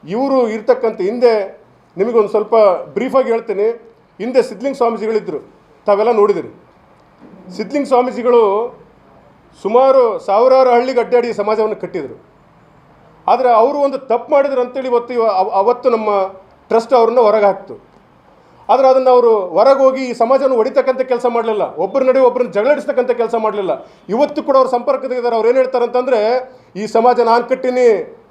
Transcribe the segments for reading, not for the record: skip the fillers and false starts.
ಇವರು ಇರ್ತಕ್ಕಂಥ ಹಿಂದೆ ನಿಮಗೊಂದು ಸ್ವಲ್ಪ ಬ್ರೀಫಾಗಿ ಹೇಳ್ತೀನಿ. ಹಿಂದೆ ಸಿದ್ಧಲಿಂಗ ಸ್ವಾಮೀಜಿಗಳಿದ್ದರು, ತಾವೆಲ್ಲ ನೋಡಿದಿರಿ. ಸಿದ್ಧಲಿಂಗ ಸ್ವಾಮೀಜಿಗಳು ಸುಮಾರು ಸಾವಿರಾರು ಹಳ್ಳಿಗೆ ಅಡ್ಡಾಡಿ ಸಮಾಜವನ್ನು ಕಟ್ಟಿದರು. ಆದರೆ ಅವರು ಒಂದು ತಪ್ಪು ಮಾಡಿದ್ರು ಅಂತೇಳಿ ಅವತ್ತು ನಮ್ಮ ಟ್ರಸ್ಟ್ ಅವ್ರನ್ನ ಹೊರಗೆ ಹಾಕ್ತು. ಆದರೆ ಅದನ್ನು ಅವರು ಹೊರಗೆ ಹೋಗಿ ಈ ಸಮಾಜವನ್ನು ಹೊಡಿತಕ್ಕಂಥ ಕೆಲಸ ಮಾಡಲಿಲ್ಲ, ಒಬ್ಬರ ನಡುವೆ ಒಬ್ಬರನ್ನ ಜಗಳಡಿಸ್ತಕ್ಕಂಥ ಕೆಲಸ ಮಾಡಲಿಲ್ಲ. ಇವತ್ತು ಕೂಡ ಅವ್ರ ಸಂಪರ್ಕದಾಗಿದ್ದಾರೆ. ಅವ್ರು ಏನು ಹೇಳ್ತಾರೆ ಅಂತಂದರೆ, ಈ ಸಮಾಜ ನಾನು ಕಟ್ಟಿನಿ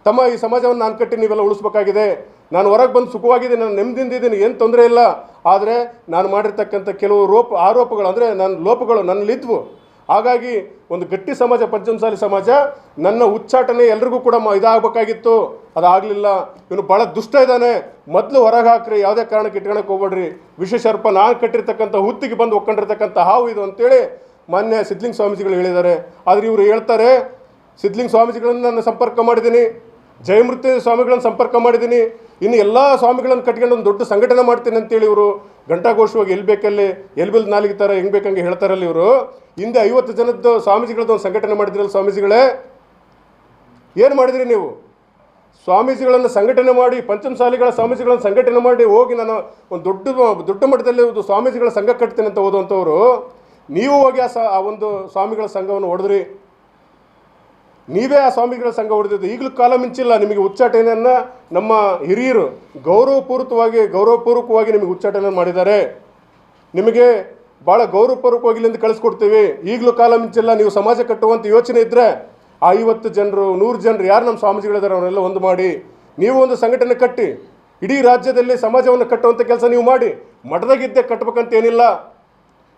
ತಮ್ಮ, ಈ ಸಮಾಜವನ್ನು ನಾನು ಕಟ್ಟಿ ನೀವೆಲ್ಲ ಉಳಿಸ್ಬೇಕಾಗಿದೆ. ನಾನು ಹೊರಗೆ ಬಂದು ಸುಖವಾಗಿದ್ದೀನಿ, ನಾನು ನೆಮ್ಮದಿಯಿಂದಿದ್ದೀನಿ, ಏನು ತೊಂದರೆ ಇಲ್ಲ. ಆದರೆ ನಾನು ಮಾಡಿರ್ತಕ್ಕಂಥ ಕೆಲವು ಆರೋಪಗಳು ಅಂದರೆ ನನ್ನ ಲೋಪಗಳು ನನ್ನಲ್ಲಿದ್ವು. ಹಾಗಾಗಿ ಒಂದು ಗಟ್ಟಿ ಸಮಾಜ, ಪಂಚಮಸಾಲಿ ಸಮಾಜ, ನನ್ನ ಉಚ್ಚಾಟನೆ ಎಲ್ರಿಗೂ ಕೂಡ ಇದಾಗಬೇಕಾಗಿತ್ತು, ಅದಾಗಲಿಲ್ಲ. ಇವನು ಭಾಳ ದುಷ್ಟ ಇದ್ದಾನೆ, ಮೊದಲು ಹೊರಗೆ ಹಾಕ್ರಿ, ಯಾವುದೇ ಕಾರಣಕ್ಕೆ ಇಟ್ಕೊಳಕ್ಕೆ ಹೋಗ್ಬೇಡ್ರಿ. ವಿಶೇಷರ್ಪ ನಾನು ಕಟ್ಟಿರ್ತಕ್ಕಂಥ ಹುತ್ತಿಗೆ ಬಂದು ಒಕ್ಕೊಂಡಿರ್ತಕ್ಕಂಥ ಹಾವು ಇದು ಅಂತೇಳಿ ಮಾನ್ಯ ಸಿದ್ಧಲಿಂಗ ಸ್ವಾಮೀಜಿಗಳು ಹೇಳಿದ್ದಾರೆ. ಆದರೆ ಇವರು ಹೇಳ್ತಾರೆ, ಸಿದ್ಧಲಿಂಗ ಸ್ವಾಮೀಜಿಗಳನ್ನು ನಾನು ಸಂಪರ್ಕ ಮಾಡಿದ್ದೀನಿ, ಜಯಮೃತ್ಯು ಸ್ವಾಮಿಗಳನ್ನು ಸಂಪರ್ಕ ಮಾಡಿದ್ದೀನಿ, ಇನ್ನು ಎಲ್ಲ ಸ್ವಾಮಿಗಳನ್ನು ಕಟ್ಕೊಂಡು ಒಂದು ದೊಡ್ಡ ಸಂಘಟನೆ ಮಾಡ್ತೀನಿ ಅಂತೇಳಿ ಇವರು ಘಂಟಾಘೋಷವಾಗಿ ಎಲ್ಲಿ ಬೇಕಲ್ಲಿ ಎಲ್ಬಿಲ್ ನಾಲಿಗೆ ಥರ ಹೆಂಗೆ ಬೇಕಂಗೆ ಹೇಳ್ತಾರಲ್ಲ ಇವರು. ಹಿಂದೆ 50 ಜನದ್ದು ಸ್ವಾಮೀಜಿಗಳದ್ದು ಒಂದು ಸಂಘಟನೆ ಮಾಡಿದ್ರಲ್ಲ ಸ್ವಾಮೀಜಿಗಳೇ, ಏನು ಮಾಡಿದ್ರಿ ನೀವು? ಸ್ವಾಮೀಜಿಗಳನ್ನು ಸಂಘಟನೆ ಮಾಡಿ, ಪಂಚಮಸಾಲಿಗಳ ಸ್ವಾಮೀಜಿಗಳನ್ನು ಸಂಘಟನೆ ಮಾಡಿ ಹೋಗಿ ನಾನು ಒಂದು ದೊಡ್ಡ ಮಟ್ಟದಲ್ಲಿ ಒಂದು ಸ್ವಾಮೀಜಿಗಳ ಸಂಘ ಕಟ್ತೀನಿ ಅಂತ ಓದುವಂಥವ್ರು, ನೀವು ಹೋಗಿ ಆ ಒಂದು ಸ್ವಾಮಿಗಳ ಸಂಘವನ್ನು ಹೊಡೆದ್ರಿ. ನೀವೇ ಆ ಸ್ವಾಮಿಗಳ ಸಂಘ ಹೊಡೆದಿದ್ದು. ಈಗಲೂ ಕಾಲ ಮಿಂಚಿಲ್ಲ. ನಿಮಗೆ ಉಚ್ಚಾಟನೆಯನ್ನು ನಮ್ಮ ಹಿರಿಯರು ಗೌರವಪೂರ್ವಕವಾಗಿ ನಿಮಗೆ ಉಚ್ಚಾಟನೆ ಮಾಡಿದ್ದಾರೆ. ನಿಮಗೆ ಭಾಳ ಗೌರವಪೂರ್ವಕವಾಗಿ ಇಲ್ಲಿಂದ ಕಳಿಸ್ಕೊಡ್ತೀವಿ. ಈಗಲೂ ಕಾಲ ಮಿಂಚಿಲ್ಲ. ನೀವು ಸಮಾಜ ಕಟ್ಟುವಂಥ ಯೋಚನೆ ಇದ್ದರೆ ಆ 50 ಜನರು 100 ಜನರು ಯಾರು ನಮ್ಮ ಸ್ವಾಮೀಜಿಗಳಿದ್ದಾರೆ ಅವರೆಲ್ಲ ಒಂದು ಮಾಡಿ ನೀವು ಒಂದು ಸಂಘಟನೆ ಕಟ್ಟಿ ಇಡೀ ರಾಜ್ಯದಲ್ಲಿ ಸಮಾಜವನ್ನು ಕಟ್ಟುವಂಥ ಕೆಲಸ ನೀವು ಮಾಡಿ. ಮಠದಾಗಿದ್ದೇ ಕಟ್ಟಬೇಕಂತ ಏನಿಲ್ಲ.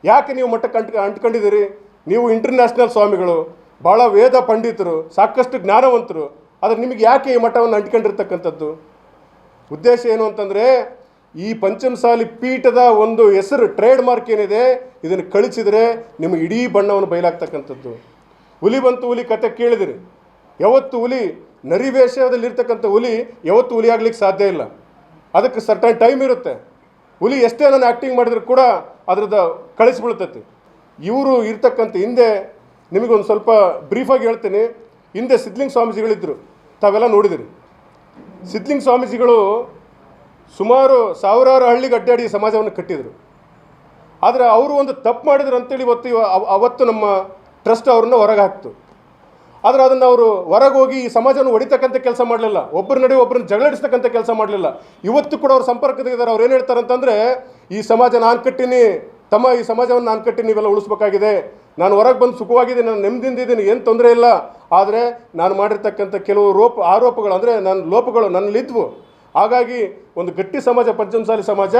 ಯಾಕೆ ನೀವು ಮಠಕ್ಕೆ ಅಂಟ್ಕೊಂಡಿದ್ದೀರಿ? ನೀವು ಇಂಟರ್ನ್ಯಾಷನಲ್ ಸ್ವಾಮಿಗಳು, ಭಾಳ ವೇದ ಪಂಡಿತರು, ಸಾಕಷ್ಟು ಜ್ಞಾನವಂತರು. ಆದರೆ ನಿಮಗೆ ಯಾಕೆ ಈ ಮಠವನ್ನು ಅಂಟ್ಕೊಂಡಿರ್ತಕ್ಕಂಥದ್ದು? ಉದ್ದೇಶ ಏನು ಅಂತಂದರೆ, ಈ ಪಂಚಮಸಾಲಿ ಪೀಠದ ಒಂದು ಹೆಸರು, ಟ್ರೇಡ್ ಮಾರ್ಕ್ ಏನಿದೆ, ಇದನ್ನು ಕಳಿಸಿದರೆ ನಿಮಗೆ ಇಡೀ ಬಣ್ಣವನ್ನು ಬಯಲಾಗ್ತಕ್ಕಂಥದ್ದು. ಹುಲಿ ಬಂತು ಹುಲಿ ಕತೆ ಕೇಳಿದಿರಿ. ಯಾವತ್ತು ಹುಲಿ ನರಿವೇಷದಲ್ಲಿರ್ತಕ್ಕಂಥ ಹುಲಿ ಯಾವತ್ತು ಹುಲಿ ಆಗ್ಲಿಕ್ಕೆ ಸಾಧ್ಯ ಇಲ್ಲ. ಅದಕ್ಕೆ ಸರ್ಟನ್ ಟೈಮ್ ಇರುತ್ತೆ. ಹುಲಿ ಎಷ್ಟೇ ನಾನು ಆ್ಯಕ್ಟಿಂಗ್ ಮಾಡಿದ್ರು ಕೂಡ ಅದ್ರದ್ದು ಕಳಿಸ್ಬಿಡ್ತೈತಿ. ಇವರು ಇರ್ತಕ್ಕಂಥ ಹಿಂದೆ ನಿಮಗೊಂದು ಸ್ವಲ್ಪ ಬ್ರೀಫಾಗಿ ಹೇಳ್ತೀನಿ. ಹಿಂದೆ ಸಿದ್ಧಲಿಂಗ ಸ್ವಾಮೀಜಿಗಳಿದ್ದರು, ತಾವೆಲ್ಲ ನೋಡಿದಿರಿ. ಸಿದ್ಧಲಿಂಗ ಸ್ವಾಮೀಜಿಗಳು ಸುಮಾರು ಸಾವಿರಾರು ಹಳ್ಳಿಗೆ ಅಡ್ಡಾಡಿ ಸಮಾಜವನ್ನು ಕಟ್ಟಿದರು. ಆದರೆ ಅವರು ಒಂದು ತಪ್ಪು ಮಾಡಿದ್ರು ಅಂತೇಳಿ ಅವತ್ತು ನಮ್ಮ ಟ್ರಸ್ಟ್ ಅವ್ರನ್ನ ಹೊರಗೆ ಹಾಕ್ತು. ಆದರೆ ಅದನ್ನು ಅವರು ಹೊರಗೆ ಹೋಗಿ ಈ ಸಮಾಜವನ್ನು ಹೊಡಿತಕ್ಕಂಥ ಕೆಲಸ ಮಾಡಲಿಲ್ಲ, ಒಬ್ಬರ ನಡುವೆ ಒಬ್ಬರನ್ನ ಜಗಳಡಿಸ್ತಕ್ಕಂಥ ಕೆಲಸ ಮಾಡಲಿಲ್ಲ. ಇವತ್ತು ಕೂಡ ಅವ್ರ ಸಂಪರ್ಕದಾಗಿದ್ದಾರೆ. ಅವ್ರು ಏನು ಹೇಳ್ತಾರೆ ಅಂತಂದರೆ, ಈ ಸಮಾಜ ನಾನು ಕಟ್ಟಿನಿ ತಮ್ಮ, ಈ ಸಮಾಜವನ್ನು ನಾನು ಕಟ್ಟಿ ನೀವೆಲ್ಲ ಉಳಿಸ್ಬೇಕಾಗಿದೆ. ನಾನು ಹೊರಗೆ ಬಂದು ಸುಖವಾಗಿದ್ದೀನಿ, ನಾನು ನೆಮ್ಮದಿಯಿಂದಿದ್ದೀನಿ, ಏನು ತೊಂದರೆ ಇಲ್ಲ. ಆದರೆ ನಾನು ಮಾಡಿರ್ತಕ್ಕಂಥ ಕೆಲವು ಆರೋಪಗಳು ಅಂದರೆ ನನ್ನ ಲೋಪಗಳು ನನ್ನಲ್ಲಿದ್ವು. ಹಾಗಾಗಿ ಒಂದು ಗಟ್ಟಿ ಸಮಾಜ, ಪಂಚಮಸಾಲಿ ಸಮಾಜ,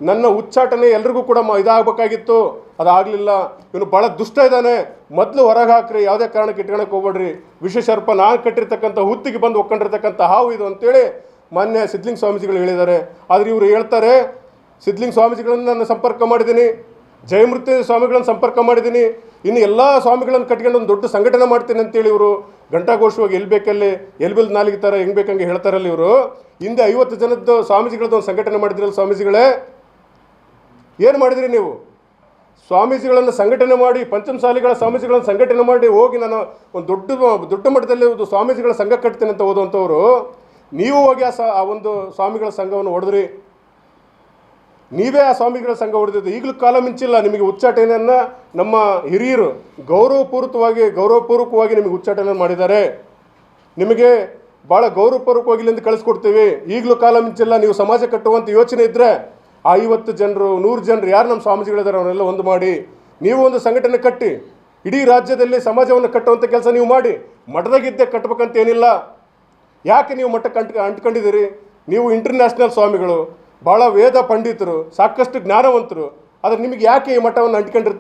ನನ್ನ ಉಚ್ಚಾಟನೆ ಎಲ್ರಿಗೂ ಕೂಡ ಇದಾಗಬೇಕಾಗಿತ್ತು, ಅದಾಗಲಿಲ್ಲ. ಇವನು ಭಾಳ ದುಷ್ಟ ಇದ್ದಾನೆ, ಮೊದಲು ಹೊರಗೆ ಹಾಕ್ರಿ, ಯಾವುದೇ ಕಾರಣಕ್ಕೆ ಇಟ್ಕೊಳಕ್ಕೆ ಹೋಗ್ಬೇಡ್ರಿ. ವಿಶೇಷರ್ಪ ನಾನು ಕಟ್ಟಿರ್ತಕ್ಕಂಥ ಹುತ್ತಿಗೆ ಬಂದು ಒಕ್ಕೊಂಡಿರ್ತಕ್ಕಂಥ ಹಾವು ಇದು ಅಂತೇಳಿ ಮಾನ್ಯ ಸಿದ್ಧಲಿಂಗ ಸ್ವಾಮೀಜಿಗಳು ಹೇಳಿದ್ದಾರೆ. ಆದರೆ ಇವರು ಹೇಳ್ತಾರೆ, ಸಿದ್ಧಲಿಂಗ ಸ್ವಾಮೀಜಿಗಳನ್ನು ನಾನು ಸಂಪರ್ಕ ಮಾಡಿದ್ದೀನಿ, ಜಯಮೃತ್ಯು ಸ್ವಾಮಿಗಳನ್ನು ಸಂಪರ್ಕ ಮಾಡಿದ್ದೀನಿ, ಇನ್ನು ಎಲ್ಲ ಸ್ವಾಮಿಗಳನ್ನು ಕಟ್ಕೊಂಡು ಒಂದು ದೊಡ್ಡ ಸಂಘಟನೆ ಮಾಡ್ತೀನಿ ಅಂತೇಳಿ ಇವರು ಘಂಟಾಘೋಷವಾಗಿ ಎಲ್ಲಿ ಬೇಕಲ್ಲಿ ಎಲ್ಬಿಲ್ ನಾಲಿಗೆ ಥರ ಹೆಂಗೆ ಬೇಕಂಗೆ ಹೇಳ್ತಾರಲ್ಲ ಇವರು. ಹಿಂದೆ 50 ಜನದ್ದು ಸ್ವಾಮೀಜಿಗಳದ್ದು ಒಂದು ಸಂಘಟನೆ ಮಾಡಿದ್ರಲ್ಲ ಸ್ವಾಮೀಜಿಗಳೇ, ಏನು ಮಾಡಿದ್ರಿ ನೀವು? ಸ್ವಾಮೀಜಿಗಳನ್ನು ಸಂಘಟನೆ ಮಾಡಿ, ಪಂಚಮಸಾಲಿಗಳ ಸ್ವಾಮೀಜಿಗಳನ್ನು ಸಂಘಟನೆ ಮಾಡಿ ಹೋಗಿ ನಾನು ಒಂದು ದೊಡ್ಡ ಮಟ್ಟದಲ್ಲಿ ಒಂದು ಸ್ವಾಮೀಜಿಗಳ ಸಂಘ ಕಟ್ತೀನಿ ಅಂತ ಓದುವಂಥವ್ರು, ನೀವು ಹೋಗಿ ಆ ಒಂದು ಸ್ವಾಮಿಗಳ ಸಂಘವನ್ನು ಹೊಡೆದ್ರಿ. ನೀವೇ ಆ ಸ್ವಾಮಿಗಳ ಸಂಘ ಹೊಡೆದಿದ್ದು. ಈಗಲೂ ಕಾಲ ಮಿಂಚಿಲ್ಲ. ನಿಮಗೆ ಉಚ್ಚಾಟನೆಯನ್ನು ನಮ್ಮ ಹಿರಿಯರು ಗೌರವಪೂರ್ವಕವಾಗಿ ನಿಮಗೆ ಉಚ್ಚಾಟನೆ ಮಾಡಿದ್ದಾರೆ. ನಿಮಗೆ ಭಾಳ ಗೌರವಪೂರ್ವಕವಾಗಿ ಇಲ್ಲಿಂದ ಕಳಿಸ್ಕೊಡ್ತೀವಿ. ಈಗಲೂ ಕಾಲ ಮಿಂಚಿಲ್ಲ. ನೀವು ಸಮಾಜ ಕಟ್ಟುವಂಥ ಯೋಚನೆ ಇದ್ದರೆ ಆ 50 ಜನರು 100 ಜನರು ಯಾರು ನಮ್ಮ ಸ್ವಾಮೀಜಿಗಳಿದ್ದಾರೆ ಅವರೆಲ್ಲ ಒಂದು ಮಾಡಿ ನೀವು ಒಂದು ಸಂಘಟನೆ ಕಟ್ಟಿ ಇಡೀ ರಾಜ್ಯದಲ್ಲಿ ಸಮಾಜವನ್ನು ಕಟ್ಟುವಂಥ ಕೆಲಸ ನೀವು ಮಾಡಿ. ಮಠದಾಗಿದ್ದೇ ಕಟ್ಟಬೇಕಂತ ಏನಿಲ್ಲ. ಯಾಕೆ ನೀವು ಮಠಕ್ಕೆ ಅಂಟ್ಕೊಂಡಿದ್ದೀರಿ? ನೀವು ಇಂಟರ್ನ್ಯಾಷನಲ್ ಸ್ವಾಮಿಗಳು, ಭಾಳ ವೇದ ಪಂಡಿತರು, ಸಾಕಷ್ಟು ಜ್ಞಾನವಂತರು. ಆದರೆ ನಿಮಗೆ ಯಾಕೆ ಈ ಮಠವನ್ನು ಅಂಟ್ಕೊಂಡಿರ್ತಕ್ಕಂಥ